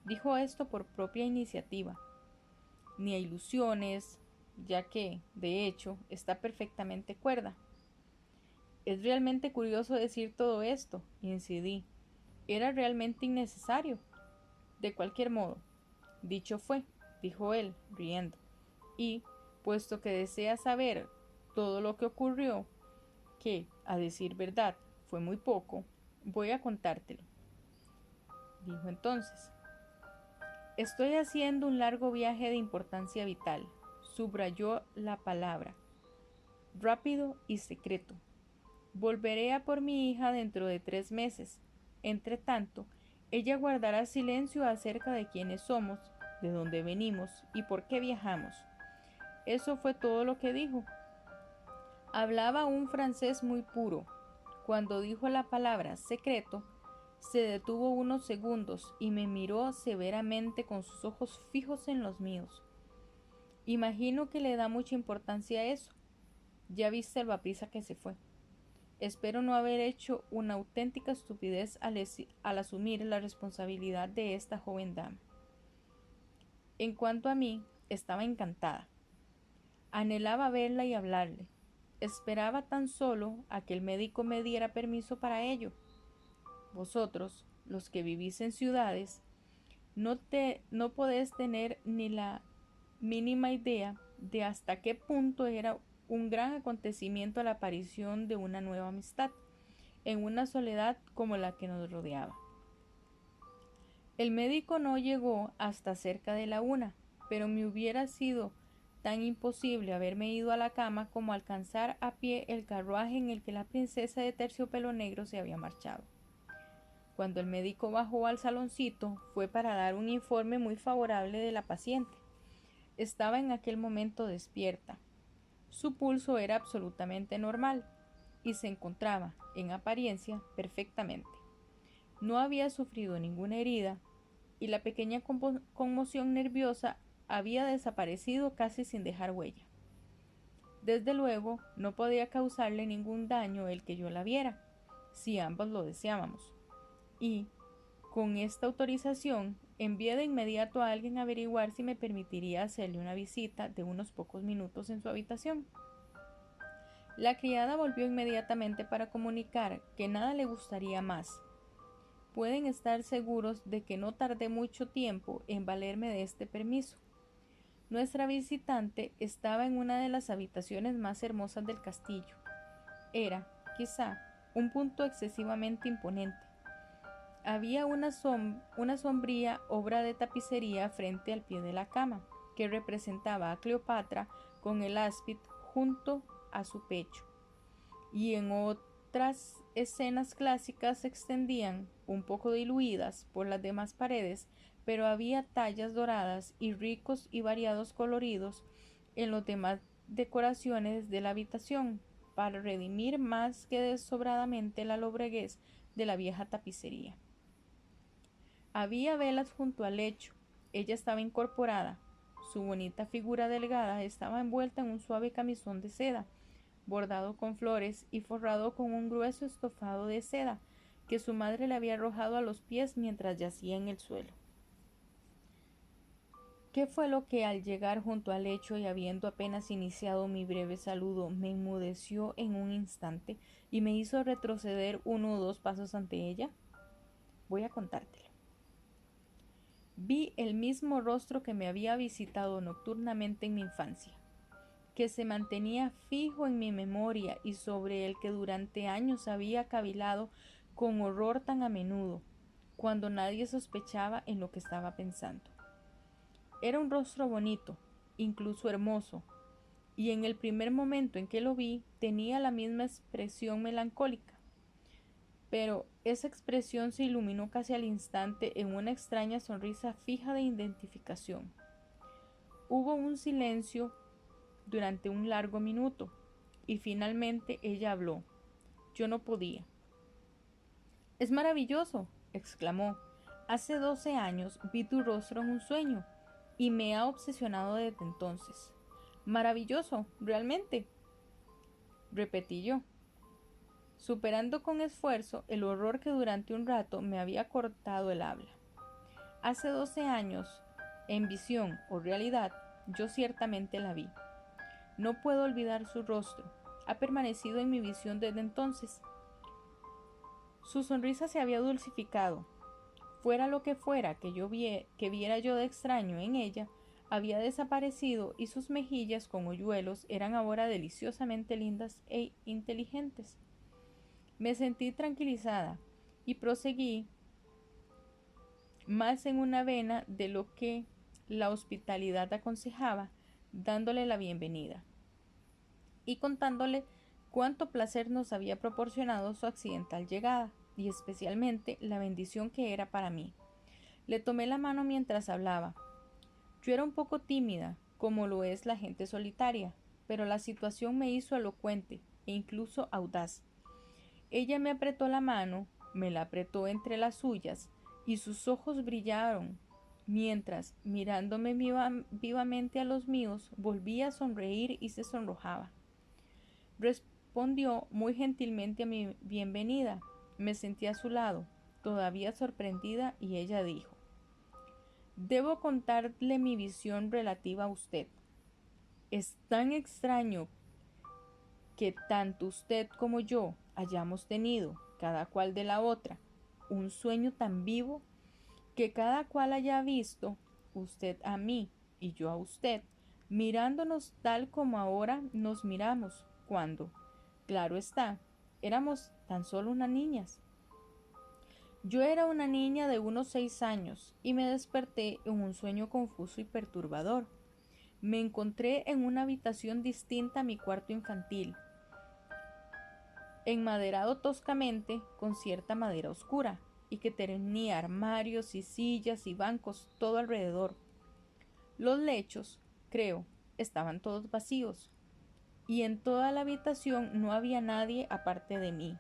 Dijo esto por propia iniciativa, ni a ilusiones, ya que, de hecho, está perfectamente cuerda. Es realmente curioso decir todo esto, incidí. Era realmente innecesario. De cualquier modo, dicho fue, dijo él, riendo, y, puesto que desea saber todo lo que ocurrió, que, a decir verdad, fue muy poco, voy a contártelo. Dijo entonces, estoy haciendo un largo viaje de importancia vital, subrayó la palabra, rápido y secreto. Volveré a por mi hija dentro de 3 meses. Entre tanto, ella guardará silencio acerca de quiénes somos, de dónde venimos y por qué viajamos. Eso fue todo lo que dijo. Hablaba un francés muy puro. Cuando dijo la palabra secreto, se detuvo unos segundos y me miró severamente con sus ojos fijos en los míos. Imagino que le da mucha importancia a eso. Ya viste lo aprisa que se fue. Espero no haber hecho una auténtica estupidez al asumir la responsabilidad de esta joven dama. En cuanto a mí, estaba encantada. Anhelaba verla y hablarle. Esperaba tan solo a que el médico me diera permiso para ello. Vosotros, los que vivís en ciudades, no podéis tener ni la mínima idea de hasta qué punto era un gran acontecimiento la aparición de una nueva amistad en una soledad como la que nos rodeaba. El médico no llegó hasta cerca de la 1, pero me hubiera sido tan imposible haberme ido a la cama como alcanzar a pie el carruaje en el que la princesa de terciopelo negro se había marchado. Cuando el médico bajó al saloncito fue para dar un informe muy favorable de la paciente. Estaba en aquel momento despierta. Su pulso era absolutamente normal y se encontraba, en apariencia, perfectamente. No había sufrido ninguna herida y la pequeña conmoción nerviosa había desaparecido casi sin dejar huella. Desde luego, no podía causarle ningún daño el que yo la viera, si ambos lo deseábamos. Y, con esta autorización, envié de inmediato a alguien a averiguar si me permitiría hacerle una visita de unos pocos minutos en su habitación. La criada volvió inmediatamente para comunicar que nada le gustaría más. Pueden estar seguros de que no tardé mucho tiempo en valerme de este permiso. Nuestra visitante estaba en una de las habitaciones más hermosas del castillo. Era, quizá, un punto excesivamente imponente. Había una sombría obra de tapicería frente al pie de la cama, que representaba a Cleopatra con el áspid junto a su pecho, y en otras escenas clásicas se extendían, un poco diluidas por las demás paredes, pero había tallas doradas y ricos y variados coloridos en los demás decoraciones de la habitación para redimir más que desobradamente la lobreguez de la vieja tapicería. Había velas junto al lecho. Ella estaba incorporada. Su bonita figura delgada estaba envuelta en un suave camisón de seda, bordado con flores y forrado con un grueso estofado de seda que su madre le había arrojado a los pies mientras yacía en el suelo. ¿Qué fue lo que al llegar junto al lecho y habiendo apenas iniciado mi breve saludo me enmudeció en un instante y me hizo retroceder 1 o 2 pasos ante ella? Voy a contártelo. Vi el mismo rostro que me había visitado nocturnamente en mi infancia, que se mantenía fijo en mi memoria y sobre el que durante años había cavilado con horror tan a menudo, cuando nadie sospechaba en lo que estaba pensando. Era un rostro bonito, incluso hermoso, y en el primer momento en que lo vi tenía la misma expresión melancólica. Pero esa expresión se iluminó casi al instante en una extraña sonrisa fija de identificación. Hubo un silencio durante un largo minuto y finalmente ella habló. Yo no podía. «Es maravilloso», exclamó. «Hace 12 años vi tu rostro en un sueño y me ha obsesionado desde entonces». «Maravilloso, realmente», repetí yo, superando con esfuerzo el horror que durante un rato me había cortado el habla. Hace 12 años, en visión o realidad, yo ciertamente la vi. No puedo olvidar su rostro. Ha permanecido en mi visión desde entonces. Su sonrisa se había dulcificado. Fuera lo que fuera que viera yo de extraño en ella, había desaparecido y sus mejillas con hoyuelos eran ahora deliciosamente lindas e inteligentes. Me sentí tranquilizada y proseguí más en una vena de lo que la hospitalidad aconsejaba, dándole la bienvenida y contándole cuánto placer nos había proporcionado su accidental llegada y especialmente la bendición que era para mí. Le tomé la mano mientras hablaba. Yo era un poco tímida, como lo es la gente solitaria, pero la situación me hizo elocuente e incluso audaz. Ella me apretó la mano, me la apretó entre las suyas y sus ojos brillaron, mientras, mirándome vivamente a los míos, volvía a sonreír y se sonrojaba. Respondió muy gentilmente a mi bienvenida. Me sentí a su lado, todavía sorprendida, y ella dijo: «Debo contarle mi visión relativa a usted. Es tan extraño que tanto usted como yo hayamos tenido, cada cual de la otra, un sueño tan vivo que cada cual haya visto, usted a mí y yo a usted, mirándonos tal como ahora nos miramos cuando, claro está, éramos tan solo unas niñas. Yo era una niña de unos 6 años y me desperté en un sueño confuso y perturbador. Me encontré en una habitación distinta a mi cuarto infantil, enmaderado toscamente con cierta madera oscura, y que tenía armarios y sillas y bancos todo alrededor. Los lechos, creo, estaban todos vacíos, y en toda la habitación no había nadie aparte de mí.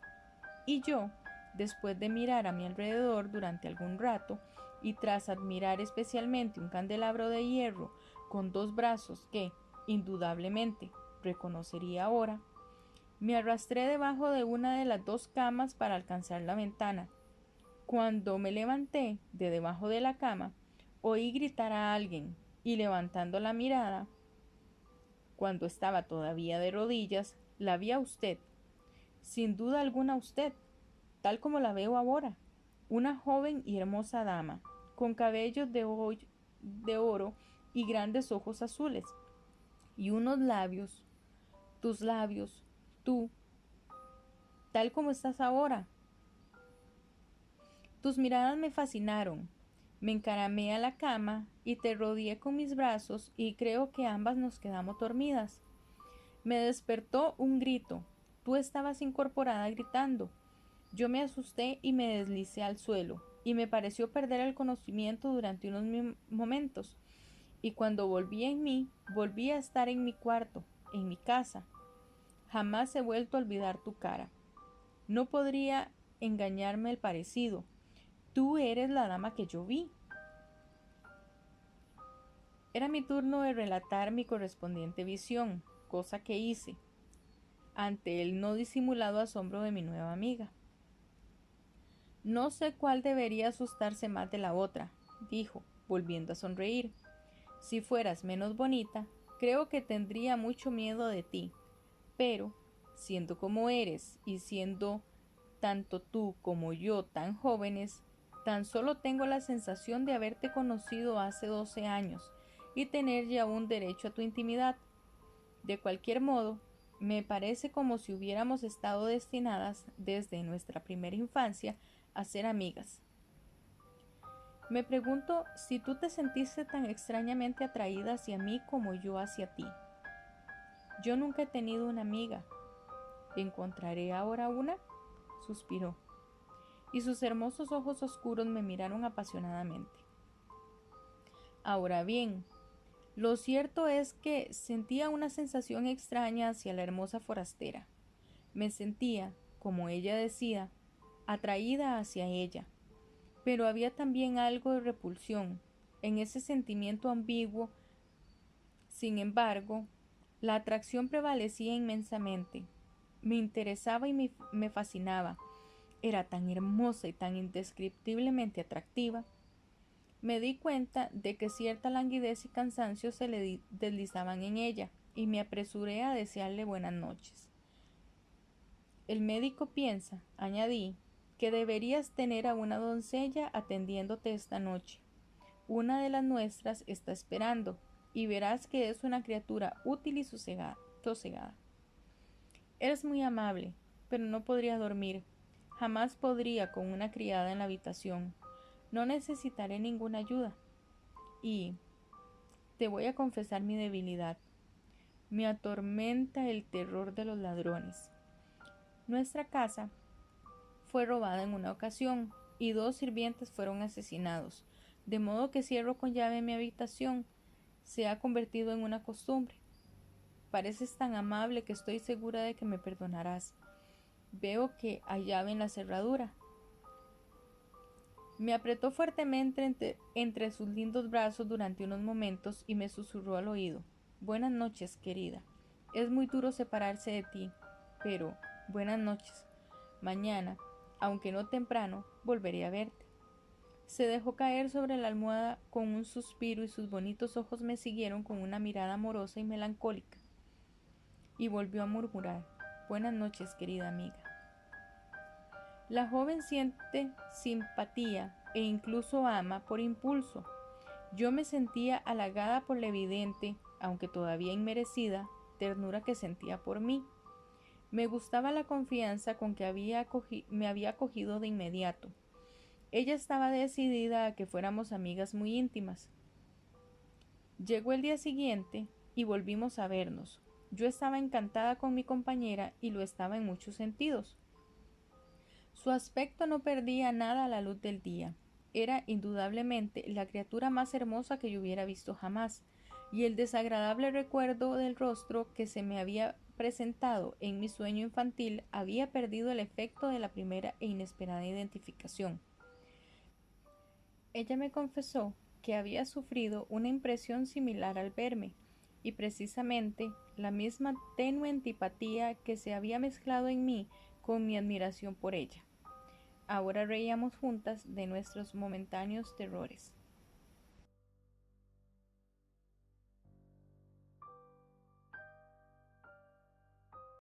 Y yo, después de mirar a mi alrededor durante algún rato, y tras admirar especialmente un candelabro de hierro con 2 brazos que, indudablemente, reconocería ahora, me arrastré debajo de una de las 2 camas para alcanzar la ventana. Cuando me levanté de debajo de la cama, oí gritar a alguien y levantando la mirada, cuando estaba todavía de rodillas, la vi a usted, sin duda alguna usted, tal como la veo ahora, una joven y hermosa dama, con cabellos de oro y grandes ojos azules, y unos labios, tus labios, tú, tal como estás ahora. Tus miradas me fascinaron. Me encaramé a la cama y te rodeé con mis brazos y creo que ambas nos quedamos dormidas. Me despertó un grito. Tú estabas incorporada gritando. Yo me asusté y me deslicé al suelo y me pareció perder el conocimiento durante unos momentos. Y cuando volví en mí, volví a estar en mi cuarto, en mi casa. Jamás he vuelto a olvidar tu cara. No podría engañarme el parecido. Tú eres la dama que yo vi. Era mi turno de relatar mi correspondiente visión, cosa que hice, ante el no disimulado asombro de mi nueva amiga. No sé cuál debería asustarse más de la otra, dijo, volviendo a sonreír. Si fueras menos bonita, creo que tendría mucho miedo de ti, pero, siendo como eres y siendo tanto tú como yo tan jóvenes, tan solo tengo la sensación de haberte conocido hace 12 años y tener ya un derecho a tu intimidad. De cualquier modo, me parece como si hubiéramos estado destinadas desde nuestra primera infancia a ser amigas. Me pregunto si tú te sentiste tan extrañamente atraída hacia mí como yo hacia ti. Yo nunca he tenido una amiga. ¿Encontraré ahora una? Suspiró, y sus hermosos ojos oscuros me miraron apasionadamente. Ahora bien, lo cierto es que sentía una sensación extraña hacia la hermosa forastera. Me sentía, como ella decía, atraída hacia ella, pero había también algo de repulsión en ese sentimiento ambiguo. Sin embargo, la atracción prevalecía inmensamente. Me interesaba y me fascinaba. Era tan hermosa y tan indescriptiblemente atractiva. Me di cuenta de que cierta languidez y cansancio se le deslizaban en ella, y me apresuré a desearle buenas noches. El médico piensa, añadí, que deberías tener a una doncella atendiéndote esta noche. Una de las nuestras está esperando, y verás que es una criatura útil y sosegada. Eres muy amable, pero no podría dormir. Jamás podría con una criada en la habitación. No necesitaré ninguna ayuda. Y te voy a confesar mi debilidad. Me atormenta el terror de los ladrones. Nuestra casa fue robada en una ocasión y 2 sirvientes fueron asesinados, de modo que cierro con llave mi habitación. Se ha convertido en una costumbre. Pareces tan amable que estoy segura de que me perdonarás. Veo que hay llave en la cerradura. Me apretó fuertemente entre sus lindos brazos durante unos momentos y me susurró al oído: Buenas noches, querida. Es muy duro separarse de ti, pero buenas noches. Mañana, aunque no temprano, volveré a verte. Se dejó caer sobre la almohada con un suspiro y sus bonitos ojos me siguieron con una mirada amorosa y melancólica. Y volvió a murmurar: Buenas noches, querida amiga. La joven siente simpatía e incluso ama por impulso. Yo me sentía halagada por la evidente, aunque todavía inmerecida, ternura que sentía por mí. Me gustaba la confianza con que me había acogido de inmediato. Ella estaba decidida a que fuéramos amigas muy íntimas. Llegó el día siguiente y volvimos a vernos. Yo estaba encantada con mi compañera y lo estaba en muchos sentidos. Su aspecto no perdía nada a la luz del día. Era indudablemente la criatura más hermosa que yo hubiera visto jamás, y el desagradable recuerdo del rostro que se me había presentado en mi sueño infantil había perdido el efecto de la primera e inesperada identificación. Ella me confesó que había sufrido una impresión similar al verme, y precisamente la misma tenue antipatía que se había mezclado en mí con mi admiración por ella. Ahora reíamos juntas de nuestros momentáneos terrores.